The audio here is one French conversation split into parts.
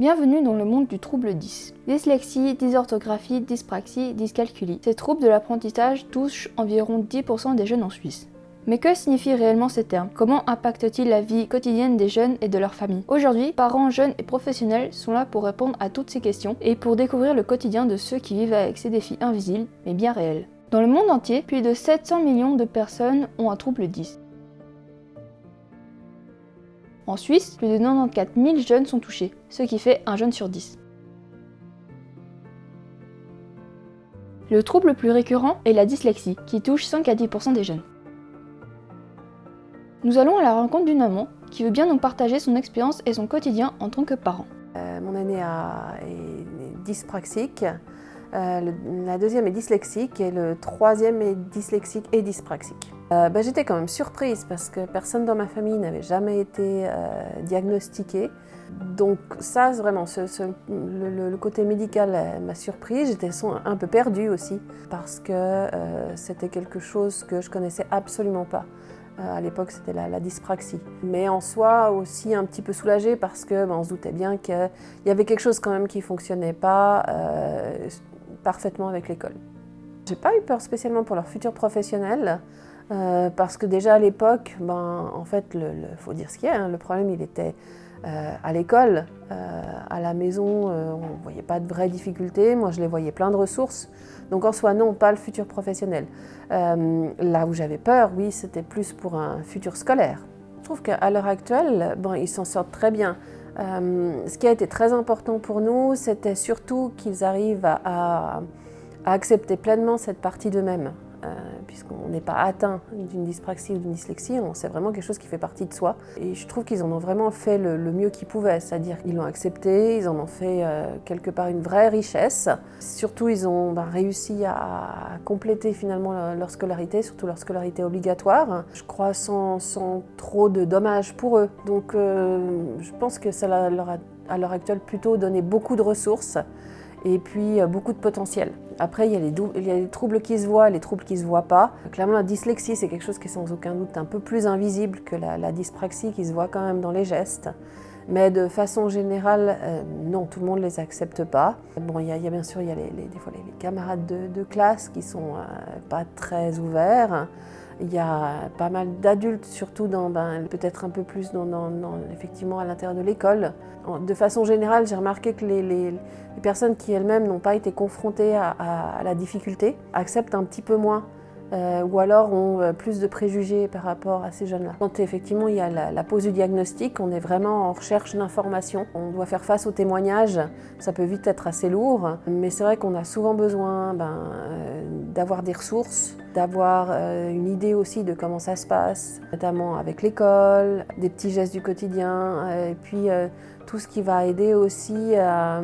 Bienvenue dans le monde du trouble 10. Dyslexie, dysorthographie, dyspraxie, dyscalculie. Ces troubles de l'apprentissage touchent environ 10% des jeunes en Suisse. Mais que signifient réellement ces termes? Comment impactent-ils la vie quotidienne des jeunes et de leurs familles? Aujourd'hui, parents, jeunes et professionnels sont là pour répondre à toutes ces questions et pour découvrir le quotidien de ceux qui vivent avec ces défis invisibles mais bien réels. Dans le monde entier, plus de 700 millions de personnes ont un trouble 10. En Suisse, plus de 94 000 jeunes sont touchés, ce qui fait un jeune sur 10. Le trouble le plus récurrent est la dyslexie, qui touche 5 à 10% des jeunes. Nous allons à la rencontre d'une maman qui veut bien nous partager son expérience et son quotidien en tant que parent. Mon aîné est dyspraxique, la deuxième est dyslexique et le troisième est dyslexique et dyspraxique. J'étais quand même surprise parce que personne dans ma famille n'avait jamais été diagnostiqué. Donc ça, vraiment, le côté médical m'a surprise. J'étais un peu perdue aussi parce que c'était quelque chose que je connaissais absolument pas. À l'époque, c'était la dyspraxie. Mais en soi, aussi un petit peu soulagée parce que on se doutait bien qu'il y avait quelque chose quand même qui ne fonctionnait pas parfaitement avec l'école. J'ai pas eu peur spécialement pour leur futur professionnel parce que déjà à l'époque, en fait, faut dire ce qu'il y a, le problème il était à l'école, à la maison, on ne voyait pas de vraies difficultés. Moi, je les voyais plein de ressources. Donc en soi, non, pas le futur professionnel. Là où j'avais peur, oui, c'était plus pour un futur scolaire. Je trouve qu'à l'heure actuelle, ils s'en sortent très bien. Ce qui a été très important pour nous, c'était surtout qu'ils arrivent à accepter pleinement cette partie d'eux-mêmes. Puisqu'on n'est pas atteint d'une dyspraxie ou d'une dyslexie, c'est vraiment quelque chose qui fait partie de soi. Et je trouve qu'ils en ont vraiment fait le mieux qu'ils pouvaient, c'est-à-dire qu'ils l'ont accepté, ils en ont fait quelque part une vraie richesse. Surtout, ils ont réussi à compléter finalement leur scolarité, surtout leur scolarité obligatoire, je crois sans trop de dommages pour eux. Donc je pense que ça leur a, à l'heure actuelle, plutôt donné beaucoup de ressources et puis beaucoup de potentiel. Après, il y a les troubles qui se voient et les troubles qui ne se voient pas. Clairement, la dyslexie, c'est quelque chose qui est sans aucun doute un peu plus invisible que la dyspraxie qui se voit quand même dans les gestes. Mais de façon générale, non, tout le monde ne les accepte pas. Il y a bien sûr des fois les camarades de classe qui ne sont pas très ouverts. Il y a pas mal d'adultes, surtout peut-être un peu plus effectivement à l'intérieur de l'école. De façon générale, j'ai remarqué que les personnes qui elles-mêmes n'ont pas été confrontées à la difficulté acceptent un petit peu moins ou alors ont plus de préjugés par rapport à ces jeunes-là. Quand effectivement il y a la pose du diagnostic, on est vraiment en recherche d'informations. On doit faire face aux témoignages, ça peut vite être assez lourd, mais c'est vrai qu'on a souvent besoin d'avoir des ressources, d'avoir une idée aussi de comment ça se passe, notamment avec l'école, des petits gestes du quotidien, et puis tout ce qui va aider aussi à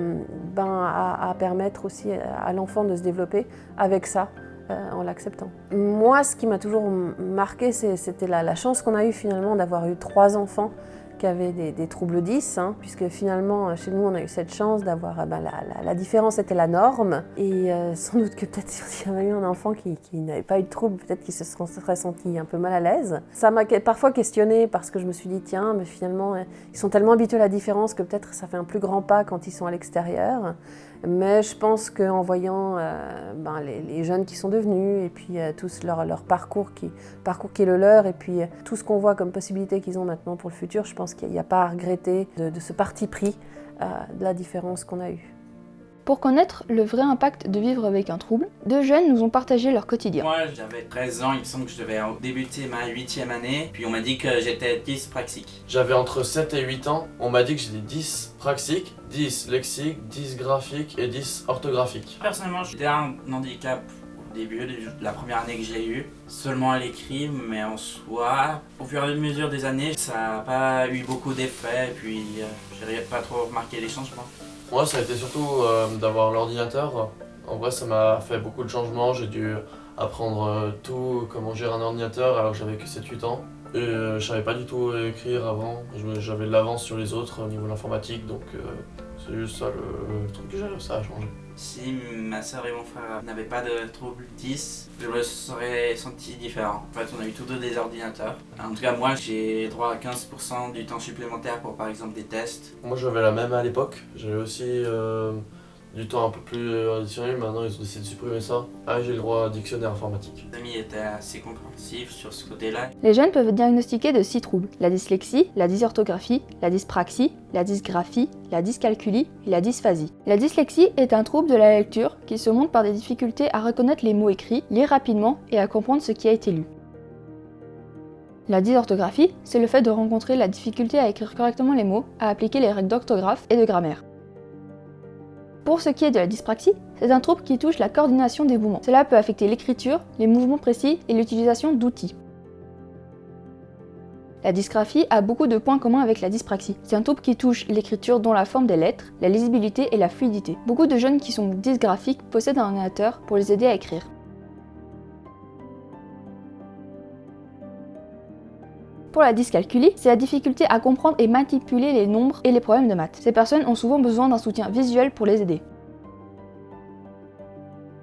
permettre aussi à l'enfant de se développer avec ça. En l'acceptant. Moi, ce qui m'a toujours marqué, c'était la chance qu'on a eue finalement d'avoir eu 3 enfants qui avaient des troubles 10, puisque finalement, chez nous, on a eu cette chance d'avoir, la différence était la norme, et sans doute que peut-être s'il y avait eu un enfant qui n'avait pas eu de trouble, peut-être qu'il se serait senti un peu mal à l'aise. Ça m'a parfois questionnée, parce que je me suis dit, tiens, mais finalement, ils sont tellement habitués à la différence que peut-être ça fait un plus grand pas quand ils sont à l'extérieur. Mais je pense qu'en voyant les jeunes qui sont devenus, et puis tous leur parcours qui est le leur, et puis tout ce qu'on voit comme possibilités qu'ils ont maintenant pour le futur, je pense qu'il n'y a pas à regretter de ce parti pris de la différence qu'on a eue. Pour connaître le vrai impact de vivre avec un trouble, 2 jeunes nous ont partagé leur quotidien. Moi, j'avais 13 ans, il me semble que je devais débuter ma 8e année, puis on m'a dit que j'étais dyspraxique. J'avais entre 7 et 8 ans, on m'a dit que j'étais dyspraxique, dyslexique, dysgraphique et dysorthographique. Personnellement, j'étais un handicap au début de la première année que j'ai eu, seulement à l'écrit, mais en soi, au fur et à mesure des années, ça n'a pas eu beaucoup d'effets, puis j'ai pas trop remarqué les changements. Moi, ça a été surtout d'avoir l'ordinateur. En vrai, ça m'a fait beaucoup de changements. J'ai dû apprendre tout, comment gérer un ordinateur alors que j'avais que 7-8 ans. Je savais pas du tout écrire avant. J'avais de l'avance sur les autres au niveau de l'informatique, donc c'est juste ça le truc que ça a changé. Si ma soeur et mon frère n'avaient pas de trouble 10, je me serais senti différent. En fait, on a eu tous deux des ordinateurs. En tout cas, moi, j'ai droit à 15% du temps supplémentaire pour, par exemple, des tests. Moi, j'avais la même à l'époque. J'avais aussi du temps un peu plus additionnel. Maintenant, ils ont décidé de supprimer ça. Ah, j'ai le droit à dictionnaire informatique. Mes amis étaient assez compréhensifs sur ce côté-là. Les jeunes peuvent être diagnostiqués de 6 troubles: la dyslexie, la dysorthographie, la dyspraxie, la dysgraphie, la dyscalculie et la dysphasie. La dyslexie est un trouble de la lecture qui se montre par des difficultés à reconnaître les mots écrits, lire rapidement et à comprendre ce qui a été lu. La dysorthographie, c'est le fait de rencontrer la difficulté à écrire correctement les mots, à appliquer les règles d'orthographe et de grammaire. Pour ce qui est de la dyspraxie, c'est un trouble qui touche la coordination des mouvements. Cela peut affecter l'écriture, les mouvements précis et l'utilisation d'outils. La dysgraphie a beaucoup de points communs avec la dyspraxie. C'est un trouble qui touche l'écriture dont la forme des lettres, la lisibilité et la fluidité. Beaucoup de jeunes qui sont dysgraphiques possèdent un ordinateur pour les aider à écrire. Pour la dyscalculie, c'est la difficulté à comprendre et manipuler les nombres et les problèmes de maths. Ces personnes ont souvent besoin d'un soutien visuel pour les aider.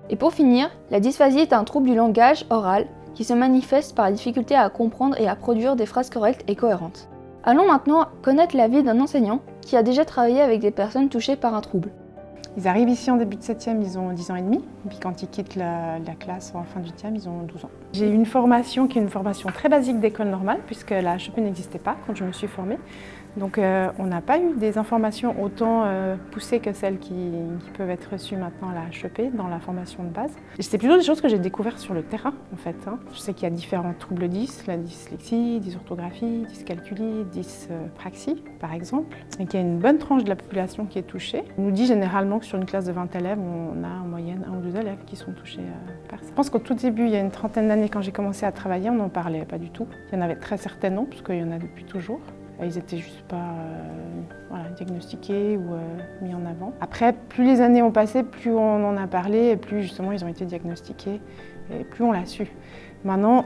Et pour finir, la dysphasie est un trouble du langage oral qui se manifeste par la difficulté à comprendre et à produire des phrases correctes et cohérentes. Allons maintenant connaître la vie d'un enseignant qui a déjà travaillé avec des personnes touchées par un trouble. Ils arrivent ici en début de 7e, ils ont 10 ans et demi. Puis quand ils quittent la classe en fin de 8e, ils ont 12 ans. J'ai eu une formation qui est une formation très basique d'école normale, puisque la HEP n'existait pas quand je me suis formée. Donc on n'a pas eu des informations autant poussées que celles qui peuvent être reçues maintenant à la HEP dans la formation de base. C'est plutôt des choses que j'ai découvertes sur le terrain en fait. Je sais qu'il y a différents troubles 10, la dyslexie, dysorthographie, dyscalculie, dyspraxie par exemple, et qu'il y a une bonne tranche de la population qui est touchée. On nous dit généralement que sur une classe de 20 élèves, on a en moyenne 1 ou 2 élèves qui sont touchés par ça. Je pense qu'au tout début, il y a une trentaine d'années, quand j'ai commencé à travailler, on n'en parlait pas du tout. Il y en avait très certainement, parce qu'il y en a depuis toujours. Ils n'étaient juste pas diagnostiqués ou mis en avant. Après, plus les années ont passé, plus on en a parlé, et plus justement ils ont été diagnostiqués, et plus on l'a su. Maintenant,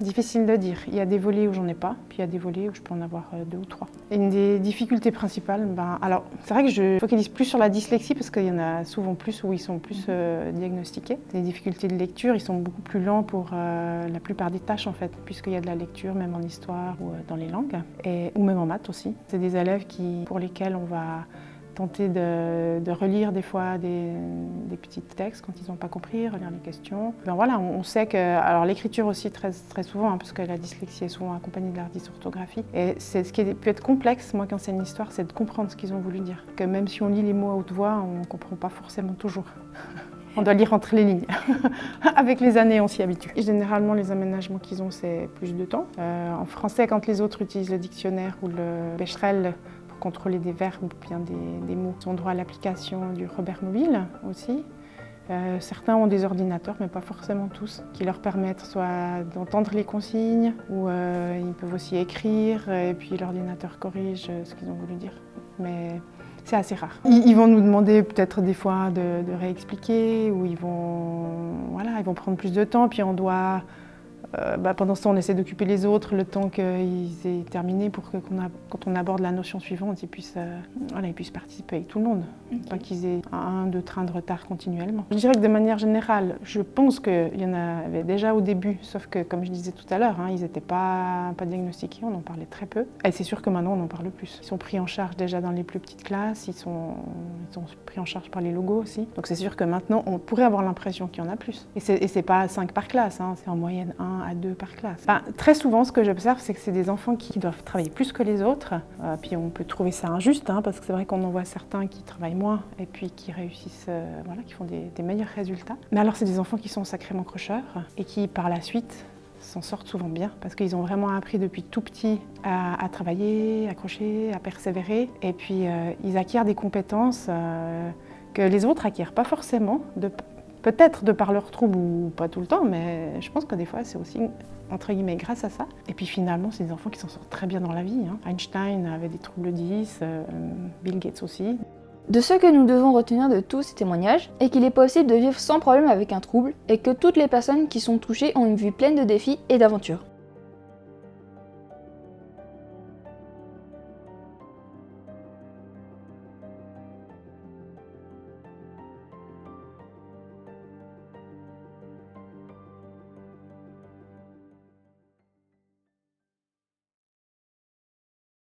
difficile de dire. Il y a des volets où j'en ai pas, puis il y a des volets où je peux en avoir 2 ou 3. Et une des difficultés principales, alors c'est vrai que je focalise plus sur la dyslexie parce qu'il y en a souvent plus où ils sont plus diagnostiqués. Les difficultés de lecture, ils sont beaucoup plus lents pour la plupart des tâches en fait, puisqu'il y a de la lecture même en histoire ou dans les langues, ou même en maths aussi. C'est des élèves pour lesquels on va tenter de relire des fois des petits textes quand ils n'ont pas compris, relire les questions. On sait que, alors l'écriture aussi très, très souvent, parce que la dyslexie est souvent accompagnée de la dysorthographie. Et c'est ce qui peut être complexe, moi qui enseigne l'histoire, c'est de comprendre ce qu'ils ont voulu dire. Que même si on lit les mots à haute voix, on ne comprend pas forcément toujours. On doit lire entre les lignes. Avec les années, on s'y habitue. Et généralement, les aménagements qu'ils ont, c'est plus de temps. En français, quand les autres utilisent le dictionnaire ou le Becherel, contrôler des verbes ou bien des mots. Ils ont droit à l'application du Robert Mobile aussi. Certains ont des ordinateurs, mais pas forcément tous, qui leur permettent soit d'entendre les consignes ou ils peuvent aussi écrire et puis l'ordinateur corrige ce qu'ils ont voulu dire. Mais c'est assez rare. Ils vont nous demander peut-être des fois de réexpliquer ou ils vont prendre plus de temps, puis on doit... pendant ce temps, on essaie d'occuper les autres le temps qu'ils aient terminé pour que quand on aborde la notion suivante, ils puissent participer avec tout le monde. Okay. Pas qu'ils aient 1-2 trains de retard continuellement. Je dirais que de manière générale, je pense qu'il y en avait déjà au début, sauf que comme je disais tout à l'heure, ils n'étaient pas diagnostiqués, on en parlait très peu. Et c'est sûr que maintenant, on en parle plus. Ils sont pris en charge déjà dans les plus petites classes, ils sont pris en charge par les logos aussi. Donc c'est sûr que maintenant, on pourrait avoir l'impression qu'il y en a plus. Et c'est pas 5 par classe, c'est en moyenne 1 à 2 par classe. Très souvent, ce que j'observe, c'est que c'est des enfants qui doivent travailler plus que les autres. Puis on peut trouver ça injuste, parce que c'est vrai qu'on en voit certains qui travaillent moins et puis qui réussissent, qui font des meilleurs résultats. Mais alors, c'est des enfants qui sont sacrément crocheurs et qui, par la suite, s'en sortent souvent bien parce qu'ils ont vraiment appris depuis tout petit à travailler, à accrocher, à persévérer. Et puis, ils acquièrent des compétences que les autres n'acquièrent pas forcément, peut-être de par leur trouble ou pas tout le temps, mais je pense que des fois, c'est aussi, entre guillemets, grâce à ça. Et puis finalement, c'est des enfants qui s'en sortent très bien dans la vie. Einstein avait des troubles 10, Bill Gates aussi. De ce que nous devons retenir de tous ces témoignages est qu'il est possible de vivre sans problème avec un trouble et que toutes les personnes qui sont touchées ont une vie pleine de défis et d'aventures.